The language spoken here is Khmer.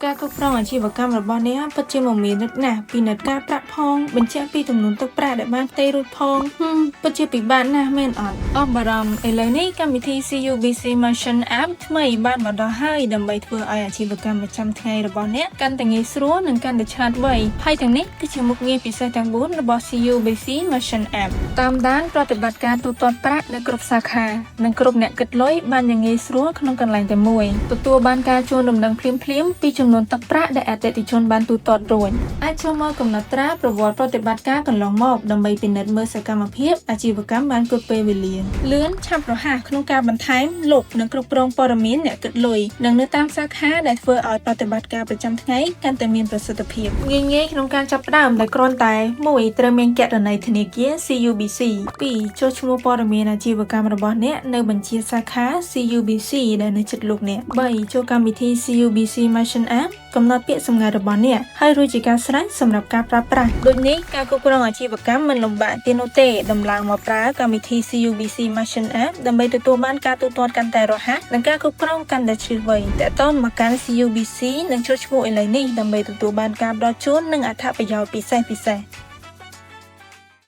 ការគ្រប់គ្រងអាជីវកម្មរបស់អ្នកពិតជាមមាញឹកណាស់ពីនិតការប្រាក់ផងបញ្ជាក់ពីចំនួនទឹកប្រាក់ដែលបានផ្ទេររួចផងពិតជាពិបាកណាស់មែនអត់អបបារម្ភឥឡូវនេះកម្មវិធី CUBC Merchant App ថ្មីបានមកដល់ហើយដើម្បីធ្វើឲ្យអាជីវកម្មប្រចាំថ្ងៃរបស់អ្នកកាន់តែងាយស្រួលនិងកាន់តែឆ្លាតវៃហើយទាំងនេះគឺជាមុខងារពិសេសទាំង4របស់ CUBC Merchant App តាមដានប្រតិបត្តិការទូទាត់ប្រាក់នៅគ្រប់សាខានិងគ្រប់អ្នកគិតលុយបានយ៉ាងងាយស្រួលក្នុងកន្លែងតែមួយទទួលបានការជួលដំណឹងភ្លាមៗពីចំនួនទឹកប្រាក់ដែលអតិថិជនបានទូទាត់រួចអាចចូលមកកំណត់ត្រាប្រវត្តិប្រតិបត្តិការកន្លងមកដើម្បីពិនិត្យមើលសកម្មភាពអាជីវកម្មបានគ្រប់ពេលវេលាលឿនឆាប់រហ័សក្នុងការបន្ថែមលុបនិងគ្រប់គ្រងព័ត៌មានអ្នកគិតលុយនិងនៅតាមសាខាដែលធ្វើឲ្យប្រតិបត្តិការប្រចាំថ្ងៃកាន់តែមានប្រសិទ្ធភាពងាយៗក្នុងការចាប់ផ្ដើមដែលគ្រាន់តែ1ត្រូវមានគណនីធនាគារ CUBC 2ចុះឈ្មោះព័ត៌មានអាជីវកម្មរបស់អ្នកនៅបញ្ជីសាខា CUBC ដែលនៅជិតលោកអ្នក3ចូលកម្មវិធី CUBC Merchant App កំណត់ពាក្យសម្ងាត់របស់អ្នកហើយរួចជាការស្រេចសម្រាប់ការប្រើប្រាស់ដូចនេះការគ្រប់គ្រងអាជីវកម្មមិនលំបាកទៀតនោះទេដំឡើងមកប្រើកម្មវិធី CUBC Merchant App ដើម្បីទទួលបានការទូទាត់កាន់តែរហ័សនិងការគ្រប់គ្រងកាន់តែឈ្លាសវៃតើតើមកកាន់ CUBC និងចុះឈ្មោះឥឡូវនេះដើម្បីទទួលបានការផ្ដល់ជូននិងអត្ថប្រយោជន៍ពិសេសៗ